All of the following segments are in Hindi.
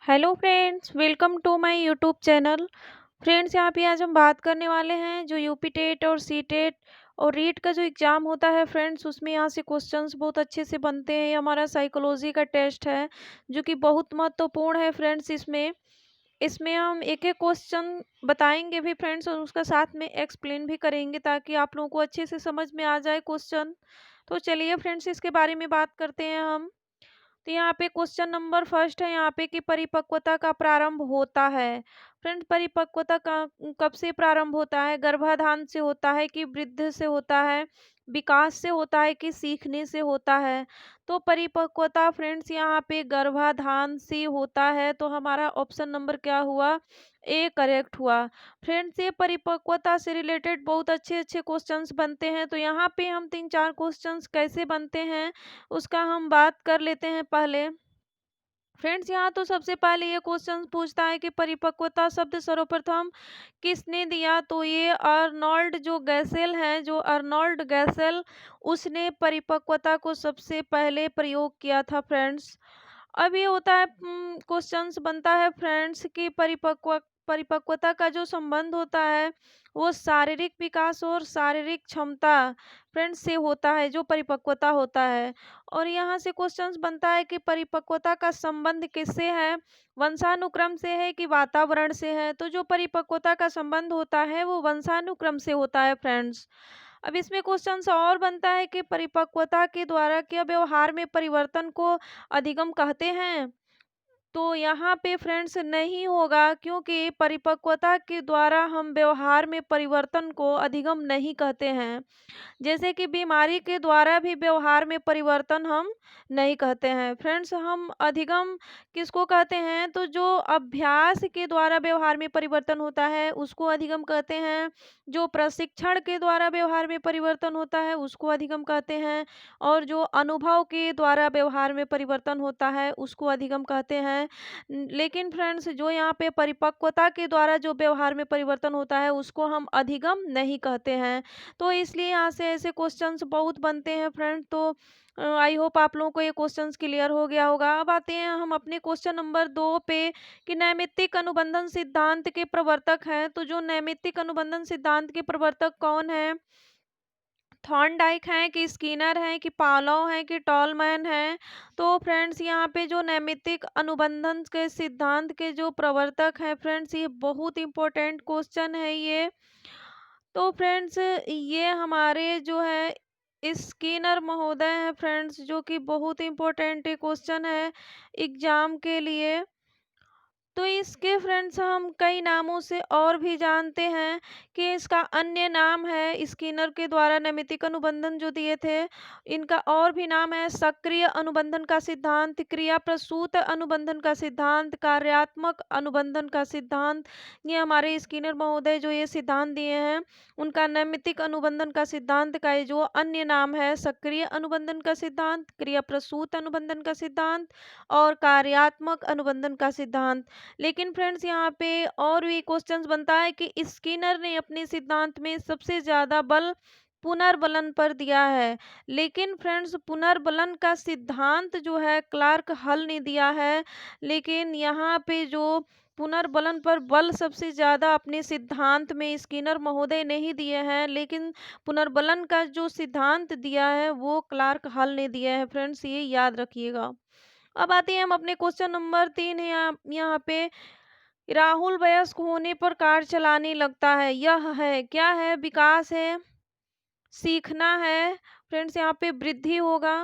Hello friends, welcome to my YouTube channel. Friends, यहाँ पे आज हम बात करने वाले हैं जो यूपी टेट और सी टेट और रीट का जो एग्ज़ाम होता है फ्रेंड्स, उसमें यहाँ से क्वेश्चंस बहुत अच्छे से बनते हैं। ये हमारा साइकोलॉजी का टेस्ट है जो कि बहुत महत्वपूर्ण है फ्रेंड्स। इसमें इसमें हम एक एक क्वेश्चन बताएंगे भी फ्रेंड्स, और उसका साथ में एक्सप्लेन भी करेंगे ताकि आप लोगों को अच्छे से समझ में आ जाए क्वेश्चन। तो चलिए फ्रेंड्स, इसके बारे में बात करते हैं हम। तो यहाँ पे क्वेश्चन नंबर फर्स्ट है यहाँ पे कि परिपक्वता का प्रारंभ होता है। फ्रेंड, परिपक्वता का कब से प्रारंभ होता है? गर्भाधान से होता है कि वृद्ध से होता है, विकास से होता है कि सीखने से होता है? तो परिपक्वता फ्रेंड्स यहाँ पे गर्भाधान से होता है, तो हमारा ऑप्शन नंबर क्या हुआ? ए करेक्ट हुआ। फ्रेंड्स, ये परिपक्वता से रिलेटेड बहुत अच्छे अच्छे क्वेश्चंस बनते हैं। तो यहाँ पे हम तीन चार क्वेश्चंस कैसे बनते हैं उसका हम बात कर लेते हैं पहले। फ्रेंड्स, यहाँ तो सबसे पहले ये क्वेश्चन पूछता है कि परिपक्वता शब्द सर्वप्रथम किसने दिया? तो ये अर्नोल्ड जो गैसेल है, जो अर्नोल्ड गैसेल, उसने परिपक्वता को सबसे पहले प्रयोग किया था फ्रेंड्स। अब ये होता है क्वेश्चंस बनता है फ्रेंड्स कि परिपक्वता का जो संबंध होता है वो शारीरिक विकास और शारीरिक क्षमता फ्रेंड्स से होता है, जो परिपक्वता होता है। और यहाँ से क्वेश्चंस बनता है कि परिपक्वता का संबंध किससे है? वंशानुक्रम से है कि वातावरण से है? तो जो परिपक्वता का संबंध होता है वो वंशानुक्रम से होता है फ्रेंड्स। अब इसमें क्वेश्चन और बनता है कि परिपक्वता के द्वारा क्या व्यवहार में परिवर्तन को अधिगम कहते हैं? तो यहाँ पे फ्रेंड्स नहीं होगा, क्योंकि परिपक्वता के द्वारा हम व्यवहार में परिवर्तन को अधिगम नहीं कहते हैं। जैसे कि बीमारी के द्वारा भी व्यवहार में परिवर्तन हम नहीं कहते हैं फ्रेंड्स। हम अधिगम किसको कहते हैं? तो जो अभ्यास के द्वारा व्यवहार में परिवर्तन होता है उसको अधिगम कहते हैं। जो प्रशिक्षण के द्वारा व्यवहार में परिवर्तन होता है उसको अधिगम कहते हैं। और जो अनुभव के द्वारा व्यवहार में परिवर्तन होता है उसको अधिगम कहते हैं। लेकिन फ्रेंड्स, जो यहाँ पे परिपक्वता के द्वारा जो व्यवहार में परिवर्तन होता है उसको हम अधिगम नहीं कहते हैं। तो इसलिए यहाँ से ऐसे क्वेश्चंस बहुत बनते हैं फ्रेंड। तो आई होप आप लोगों को ये क्वेश्चंस क्लियर हो गया होगा। अब आते हैं हम अपने क्वेश्चन नंबर 2 पे कि नैमित्तिक अनुबंधन सिद्धांत के प्रवर्तक हैं। तो जो नैमित्तिक अनुबंधन सिद्धांत के प्रवर्तक कौन है? थॉर्नडाइक हैं कि स्किनर हैं कि पावलोव हैं कि टॉलमैन हैं? तो फ्रेंड्स, यहाँ पे जो नैमित्तिक अनुबंधन के सिद्धांत के जो प्रवर्तक हैं फ्रेंड्स, ये बहुत इंपॉर्टेंट क्वेश्चन है ये। तो फ्रेंड्स, ये हमारे जो है स्किनर महोदय हैं फ्रेंड्स, जो कि बहुत इंपॉर्टेंट क्वेश्चन है एग्जाम के लिए। तो इसके फ्रेंड्स हम कई नामों से और भी जानते हैं कि इसका अन्य नाम है, स्किनर के द्वारा नैमित्तिक अनुबंधन जो दिए थे, इनका और भी नाम है सक्रिय अनुबंधन का सिद्धांत, क्रिया प्रसूत अनुबंधन का सिद्धांत, कार्यात्मक अनुबंधन का सिद्धांत। ये हमारे स्किनर महोदय जो ये सिद्धांत दिए हैं, उनका नैमित्तिक अनुबंधन का सिद्धांत का ये जो अन्य नाम है सक्रिय अनुबंधन का सिद्धांत, क्रिया प्रसूत अनुबंधन का सिद्धांत और कार्यात्मक अनुबंधन का सिद्धांत। लेकिन फ्रेंड्स, यहाँ पे और भी क्वेश्चंस बनता है कि स्किनर ने अपने सिद्धांत में सबसे ज़्यादा बल पुनर्बलन पर दिया है। लेकिन फ्रेंड्स, पुनर्बलन का सिद्धांत जो है क्लार्क हल ने दिया है। लेकिन यहाँ पे जो पुनर्बलन पर बल सबसे ज़्यादा अपने सिद्धांत में स्किनर महोदय नहीं दिए हैं, लेकिन पुनर्बलन का जो सिद्धांत दिया है वो क्लार्क हल ने दिया है फ्रेंड्स, ये याद रखिएगा। अब आते हैं हम अपने क्वेश्चन नंबर 3 है यहाँ पे। राहुल वयस्क होने पर कार चलाने लगता है, यह है क्या है? विकास है, सीखना है? फ्रेंड्स, यहाँ पे वृद्धि होगा।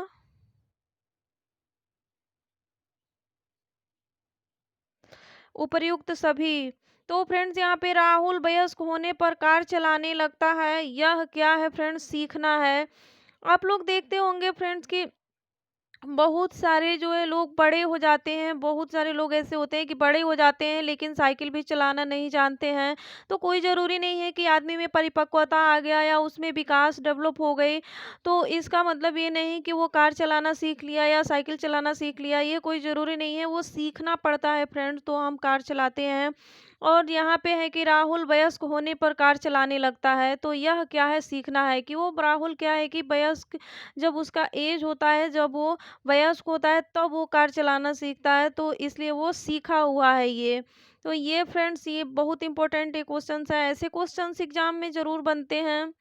उपर्युक्त सभी। तो फ्रेंड्स, यहाँ पे राहुल वयस्क होने पर कार चलाने लगता है, यह क्या है? फ्रेंड्स, सीखना है। आप लोग देखते होंगे फ्रेंड्स कि बहुत सारे जो है लोग बड़े हो जाते हैं, बहुत सारे लोग ऐसे होते हैं कि बड़े हो जाते हैं लेकिन साइकिल भी चलाना नहीं जानते हैं। तो कोई ज़रूरी नहीं है कि आदमी में परिपक्वता आ गया या उसमें विकास डेवलप हो गई, तो इसका मतलब ये नहीं कि वो कार चलाना सीख लिया या साइकिल चलाना सीख लिया, ये कोई ज़रूरी नहीं है, वो सीखना पड़ता है फ्रेंड्स, तो हम कार चलाते हैं। और यहाँ पे है कि राहुल वयस्क होने पर कार चलाने लगता है, तो यह क्या है सीखना है कि वो राहुल क्या है कि वयस्क जब उसका एज होता है, जब वो वयस्क होता है तब वो कार चलाना सीखता है, तो इसलिए वो सीखा हुआ है ये। तो ये फ्रेंड्स ये बहुत इंपॉर्टेंट ये क्वेश्चंस है, ऐसे क्वेश्चंस एग्जाम में ज़रूर बनते हैं।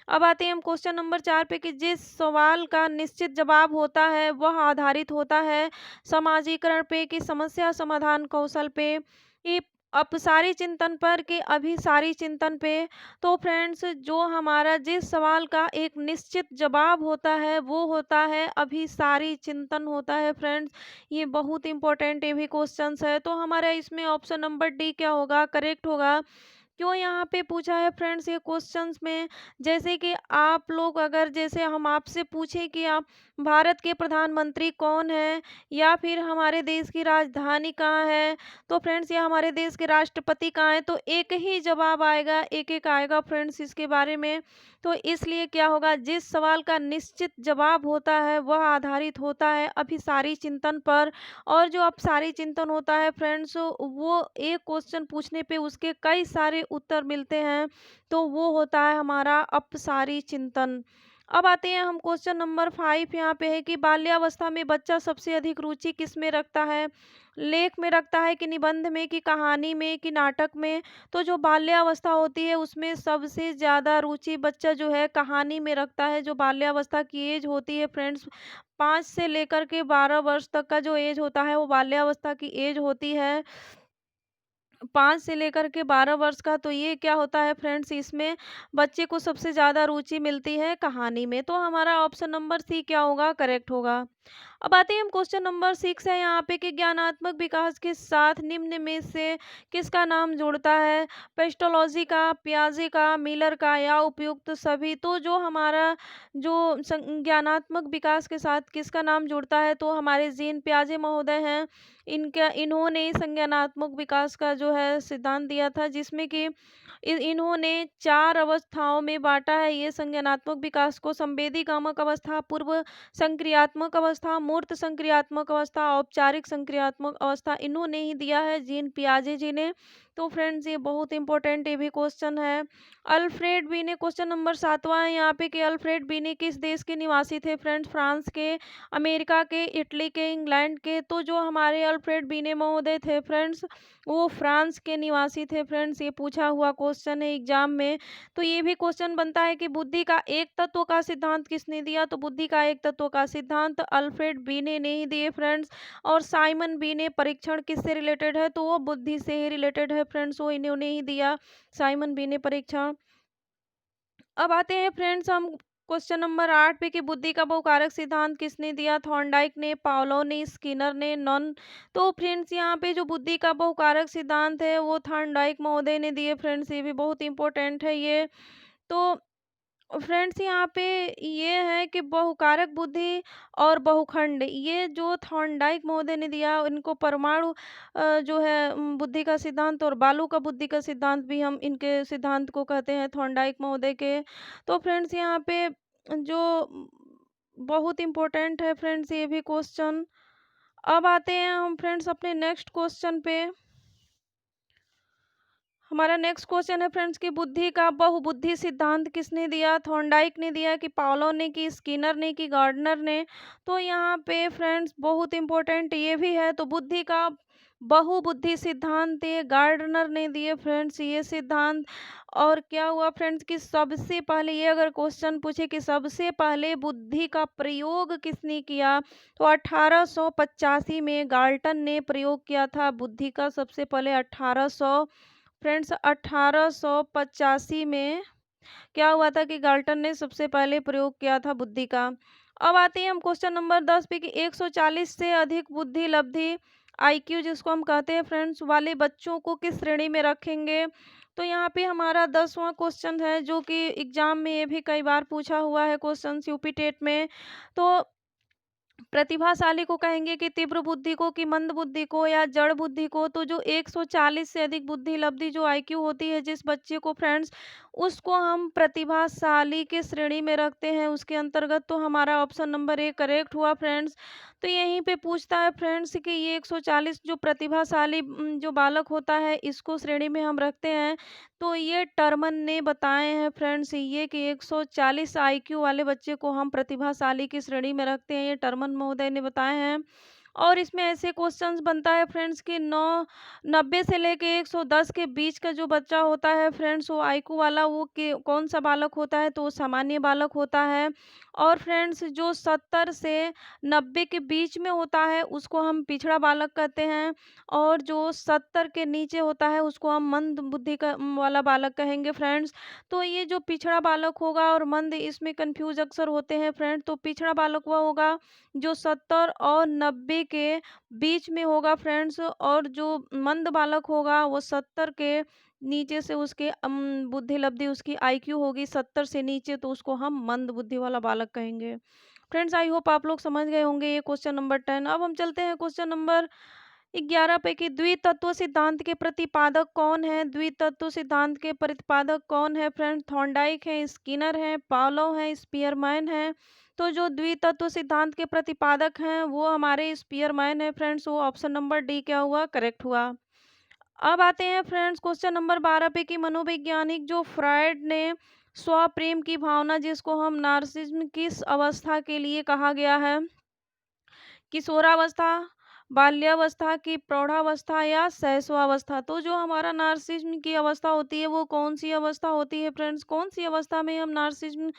अब आते हैं हम क्वेश्चन नंबर 4 पे कि जिस सवाल का निश्चित जवाब होता है वह आधारित होता है समाजीकरण पे कि समस्या समाधान कौशल पे कि अपसारी चिंतन पर कि अभिसारी चिंतन पे। तो फ्रेंड्स जो हमारा जिस सवाल का एक निश्चित जवाब होता है वो होता है अभिसारी चिंतन होता है फ्रेंड्स। ये बहुत इंपॉर्टेंट ये भी क्वेश्चंस है, तो हमारा इसमें ऑप्शन नंबर डी क्या होगा करेक्ट होगा। क्यों यहाँ पे पूछा है फ्रेंड्स ये क्वेश्चंस में, जैसे कि आप लोग अगर जैसे हम आपसे पूछें कि आप भारत के प्रधानमंत्री कौन है या फिर हमारे देश की राजधानी कहाँ है, तो फ्रेंड्स या हमारे देश के राष्ट्रपति कहाँ हैं, तो एक ही जवाब आएगा, एक एक आएगा फ्रेंड्स इसके बारे में। तो इसलिए क्या होगा जिस सवाल का निश्चित जवाब होता है वह आधारित होता है अभिसारी चिंतन पर, और जो अपसारी चिंतन होता है फ्रेंड्स वो एक क्वेश्चन पूछने पे उसके कई सारे उत्तर मिलते हैं, तो वो होता है हमारा अपसारी चिंतन। अब आते हैं हम क्वेश्चन नंबर 5 यहाँ पे है कि बाल्यावस्था में बच्चा सबसे अधिक रुचि किस में रखता है, लेख में रखता है कि निबंध में कि कहानी में कि नाटक में। तो जो बाल्यावस्था होती है उसमें सबसे ज़्यादा रुचि बच्चा जो है कहानी में रखता है। जो बाल्यावस्था की एज होती है फ्रेंड्स 5 से लेकर के 12 वर्ष तक का जो एज होता है वो बाल्यावस्था की एज होती है। 5 से लेकर के 12 वर्ष का, तो ये क्या होता है फ्रेंड्स इसमें बच्चे को सबसे ज़्यादा रुचि मिलती है कहानी में, तो हमारा ऑप्शन नंबर सी क्या होगा करेक्ट होगा। अब आते हैं हम क्वेश्चन नंबर 6 है यहाँ पे कि ज्ञानात्मक विकास के साथ निम्न में से किसका नाम जुड़ता है, पेस्टोलॉजी का, पियाजे का, मिलर का या उपयुक्त सभी। तो जो हमारा जो ज्ञानात्मक विकास के साथ किसका नाम जुड़ता है, तो हमारे जीन पियाजे महोदय हैं। इन्होंने संज्ञानात्मक विकास का जो है सिद्धांत दिया था, जिसमें कि इन्होंने 4 अवस्थाओं में बांटा है ये संज्ञानात्मक विकास को, संवेदी कामक अवस्था, पूर्व संक्रियात्मक अवस्था, मूर्त संक्रियात्मक अवस्था, औपचारिक संक्रियात्मक अवस्था, इन्होंने ही दिया है जीन पियाजे जी ने। तो फ्रेंड्स ये बहुत इंपॉर्टेंट ये भी क्वेश्चन है। अल्फ्रेड बीने क्वेश्चन नंबर 7वां है यहाँ पे कि अल्फ्रेड बीने किस देश के निवासी थे फ्रेंड्स, फ्रांस के, अमेरिका के, इटली के, इंग्लैंड के। तो जो हमारे अल्फ्रेड बीने महोदय थे फ्रेंड्स वो फ्रांस के निवासी थे फ्रेंड्स, ये पूछा हुआ क्वेश्चन है एग्जाम में। तो ये भी क्वेश्चन बनता है कि बुद्धि का एक तत्व का सिद्धांत किसने दिया, तो बुद्धि का एक तत्व का सिद्धांत अल्फ्रेड बीने ने ही दिए फ्रेंड्स। और साइमन बीने परीक्षण किससे रिलेटेड है, तो वो बुद्धि से ही रिलेटेड है फ्रेंड्स, वो इन्होंने ही दिया साइमन बीने परीक्षण। अब आते हैं फ्रेंड्स हम क्वेश्चन नंबर 8 पे कि बुद्धि का बहुकारक सिद्धांत किसने दिया, थॉर्नडाइक ने, पावलोव ने, स्किनर ने, नॉन। तो फ्रेंड्स यहाँ पे जो बुद्धि का बहुकारक सिद्धांत है वो थॉर्नडाइक महोदय ने दिए फ्रेंड्स, ये भी बहुत इंपॉर्टेंट है ये। तो फ्रेंड्स यहाँ पे ये है कि बहुकारक बुद्धि और बहुखंड ये जो थॉर्नडाइक महोदय ने दिया, इनको परमाणु जो है बुद्धि का सिद्धांत और बालू का बुद्धि का सिद्धांत भी हम इनके सिद्धांत को कहते हैं थॉर्नडाइक महोदय के। तो फ्रेंड्स यहाँ पे जो बहुत इम्पोर्टेंट है फ्रेंड्स ये भी क्वेश्चन। अब आते हैं हम फ्रेंड्स अपने नेक्स्ट क्वेश्चन पे। हमारा नेक्स्ट क्वेश्चन है फ्रेंड्स कि बुद्धि का बहुबुद्धि सिद्धांत किसने दिया, थॉर्नडाइक ने दिया कि पावलोव ने कि स्किनर ने कि गार्डनर ने। तो यहाँ पे फ्रेंड्स बहुत इंपॉर्टेंट ये भी है, तो बुद्धि का बहुबुद्धि सिद्धांत ये गार्डनर ने दिए फ्रेंड्स ये सिद्धांत। और क्या हुआ फ्रेंड्स कि सबसे पहले ये अगर क्वेश्चन पूछे कि सबसे पहले बुद्धि का प्रयोग किसने किया, तो 1885 में गाल्टन ने प्रयोग किया था बुद्धि का सबसे पहले 1800 फ्रेंड्स 1885 में क्या हुआ था कि गाल्टन ने सबसे पहले प्रयोग किया था बुद्धि का। अब आते हैं हम क्वेश्चन नंबर 10 पे कि 140 से अधिक बुद्धि लब्धि आईक्यू जिसको हम कहते हैं फ्रेंड्स वाले बच्चों को किस श्रेणी में रखेंगे। तो यहाँ पे हमारा 10वां क्वेश्चन है जो कि एग्जाम में ये भी कई बार पूछा हुआ है क्वेश्चन यूपी टेट में। तो प्रतिभाशाली को कहेंगे कि तीव्र बुद्धि को कि मंद बुद्धि को या जड़ बुद्धि को। तो जो 140 से अधिक बुद्धि लब्धि जो आईक्यू होती है जिस बच्चे को फ्रेंड्स उसको हम प्रतिभाशाली की श्रेणी में रखते हैं उसके अंतर्गत। तो हमारा ऑप्शन नंबर ए करेक्ट हुआ फ्रेंड्स। तो यहीं पे पूछता है फ्रेंड्स कि ये 140 जो प्रतिभाशाली जो बालक होता है इसको श्रेणी में हम रखते हैं। तो ये टर्मन ने बताए हैं फ्रेंड्स ये कि 140 आईक्यू वाले बच्चे को हम प्रतिभाशाली की श्रेणी में रखते हैं, ये टर्मन महोदय ने बताए हैं। और इसमें ऐसे क्वेश्चंस बनता है फ्रेंड्स कि 90 से लेके 110 के बीच का जो बच्चा होता है फ्रेंड्स वो आईक्यू वाला वो कौन सा बालक होता है, तो वो सामान्य बालक होता है। और फ्रेंड्स जो 70 से 90 के बीच में होता है उसको हम पिछड़ा बालक कहते हैं। और जो 70 के नीचे होता है उसको हम मंद बुद्धि का वाला बालक कहेंगे फ्रेंड्स। तो ये जो पिछड़ा बालक होगा और मंद, इसमें कंफ्यूज अक्सर होते हैं फ्रेंड। तो पिछड़ा बालक वह होगा जो 70 और 90 के बीच में होगा फ्रेंड्स। और जो मंद बालक होगा वो 70 के नीचे से उसके बुद्धि लब्धि उसकी आईक्यू होगी 70 से नीचे, तो उसको हम मंद बुद्धि वाला बालक कहेंगे। फ्रेंड्स आई होप आप लोग समझ गए होंगे ये क्वेश्चन नंबर 10। अब हम चलते हैं क्वेश्चन नंबर 11 पे कि द्वितत्व सिद्धांत के प्रतिपादक कौन है। द्वितत्व सिद्धांत के प्रतिपादक कौन है फ्रेंड्स? थॉर्नडाइक है, स्किनर है, पावलोव है, स्पीयरमैन है। तो जो द्वितत्व सिद्धांत के प्रतिपादक हैं वो हमारे स्पीयरमैन है फ्रेंड्स। वो ऑप्शन नंबर डी क्या हुआ? करेक्ट हुआ। अब आते हैं फ्रेंड्स क्वेश्चन नंबर 12 पे कि मनोवैज्ञानिक जो फ्रायड ने स्वप्रेम की भावना जिसको हम नार्सिज्म किस अवस्था के लिए कहा गया है? किशोरावस्था, बाल्यावस्था की प्रौढ़ावस्था या शैशवावस्था। तो जो हमारा नार्सिज्म की अवस्था होती है वो कौन सी अवस्था होती है फ्रेंड्स? कौन सी अवस्था में हम नार्सिज्म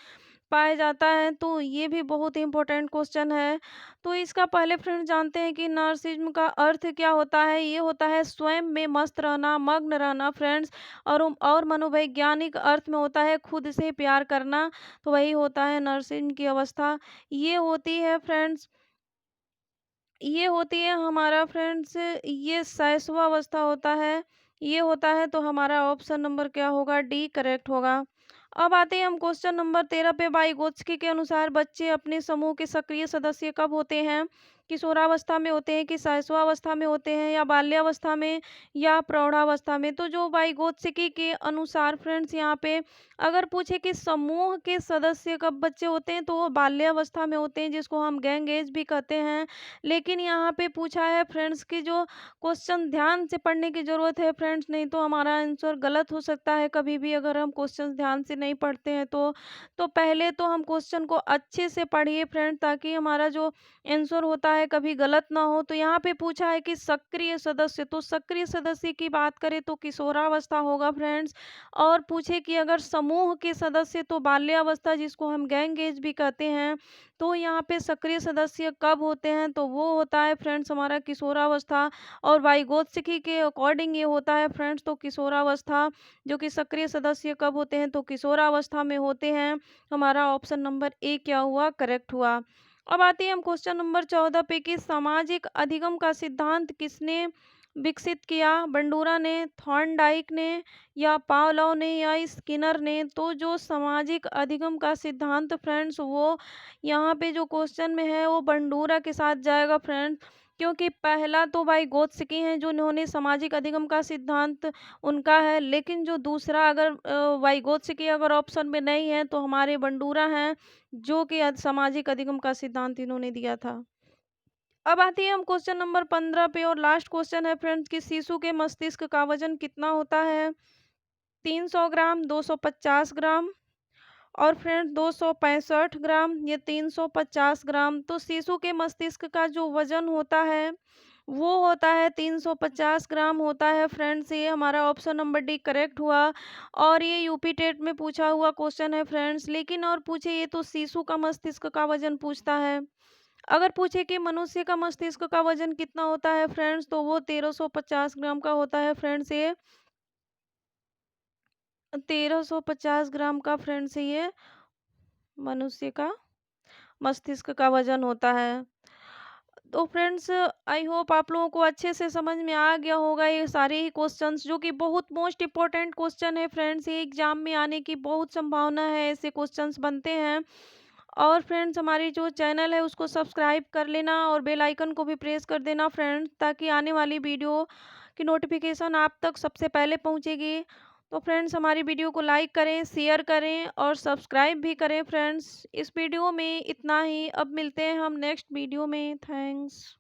पाया जाता है? तो ये भी बहुत इंपॉर्टेंट क्वेश्चन है। तो इसका पहले फ्रेंड जानते हैं कि नार्सिज्म का अर्थ क्या होता है। ये होता है स्वयं में मस्त रहना, मग्न रहना फ्रेंड्स। और मनोवैज्ञानिक अर्थ में होता है खुद से प्यार करना। तो वही होता है नार्सिज्म की अवस्था। ये होती है फ्रेंड्स, ये होती है हमारा फ्रेंड्स, ये शैशवावस्था होता है। ये होता है, तो हमारा ऑप्शन नंबर क्या होगा? डी करेक्ट होगा। अब आते हैं हम क्वेश्चन नंबर 13 पे। वाइगोत्स्की के अनुसार बच्चे अपने समूह के सक्रिय सदस्य कब होते हैं? किशोरावस्था में होते हैं कि शैशवावस्था में होते हैं या बाल्यावस्था में या प्रौढ़ावस्था में? तो जो वाइगोत्स्की के अनुसार फ्रेंड्स यहाँ पे अगर पूछे कि समूह के सदस्य कब बच्चे होते हैं तो वो बाल्यावस्था में होते हैं, जिसको हम गैंग एज भी कहते हैं। लेकिन यहाँ पे पूछा है फ्रेंड्स कि जो क्वेश्चन ध्यान से पढ़ने की ज़रूरत है फ्रेंड्स, नहीं तो हमारा आंसर गलत हो सकता है कभी भी अगर हम क्वेश्चन ध्यान से नहीं पढ़ते हैं तो पहले तो हम क्वेश्चन को अच्छे से पढ़िए फ्रेंड, ताकि हमारा जो आंसर होता है कभी गलत ना हो। तो यहाँ पे पूछा है कि सक्रिय सदस्य, तो सक्रिय सदस्य की बात करें तो किशोरावस्था होगा फ्रेंड्स। और पूछे कि अगर समूह के सदस्य तो बाल्यावस्था, जिसको हम गैंग एज भी कहते हैं। तो यहाँ पे सक्रिय सदस्य कब होते हैं? तो वो होता है फ्रेंड्स हमारा किशोरावस्था। और वाइगोत्स्की के अकॉर्डिंग ये होता है फ्रेंड्स तो किशोरावस्था। जो कि सक्रिय सदस्य कब होते हैं? तो किशोरावस्था में होते हैं। हमारा ऑप्शन नंबर ए क्या हुआ? करेक्ट हुआ। अब आते हैं हम क्वेश्चन नंबर 14 पे कि सामाजिक अधिगम का सिद्धांत किसने विकसित किया? बंडूरा ने, थॉर्नडाइक ने या पावलोव ने या स्किनर ने? तो जो सामाजिक अधिगम का सिद्धांत फ्रेंड्स वो यहाँ पे जो क्वेश्चन में है वो बंडूरा के साथ जाएगा फ्रेंड्स। क्योंकि पहला तो वाइगोत्स्की हैं जो इन्होंने सामाजिक अधिगम का सिद्धांत उनका है। लेकिन जो दूसरा अगर वाइगोत्स्की अगर ऑप्शन में नहीं है तो हमारे बंडूरा हैं जो कि सामाजिक अधिगम का सिद्धांत इन्होंने दिया था। अब आती है हम क्वेश्चन नंबर 15 पे और लास्ट क्वेश्चन है फ्रेंड्स कि शिशु के मस्तिष्क का वजन कितना होता है? 300 ग्राम, 250 ग्राम और फ्रेंड्स 265 ग्राम, ये 350 ग्राम। तो शिशु के मस्तिष्क का जो वजन होता है वो होता है 350 ग्राम होता है फ्रेंड्स। ये हमारा ऑप्शन नंबर डी करेक्ट हुआ। और ये यूपी टेट में पूछा हुआ क्वेश्चन है फ्रेंड्स। लेकिन और पूछे ये तो शिशु का मस्तिष्क का वजन पूछता है। अगर पूछे कि मनुष्य का मस्तिष्क का वजन कितना होता है फ्रेंड्स तो वो 1350 ग्राम का होता है फ्रेंड्स। ये 1350 ग्राम का फ्रेंड्स ये मनुष्य का मस्तिष्क का वजन होता है। तो फ्रेंड्स आई होप आप लोगों को अच्छे से समझ में आ गया होगा ये सारे ही क्वेश्चंस, जो कि बहुत मोस्ट इम्पोर्टेंट क्वेश्चन है फ्रेंड्स। ये एग्जाम में आने की बहुत संभावना है, ऐसे क्वेश्चंस बनते हैं। और फ्रेंड्स हमारी जो चैनल है उसको सब्सक्राइब कर लेना और बेल आइकन को भी प्रेस कर देना फ्रेंड्स, ताकि आने वाली वीडियो की नोटिफिकेशन आप तक सबसे पहले पहुंचेगी। तो फ्रेंड्स हमारी वीडियो को लाइक करें, शेयर करें और सब्सक्राइब भी करें फ्रेंड्स। इस वीडियो में इतना ही, अब मिलते हैं हम नेक्स्ट वीडियो में। थैंक्स।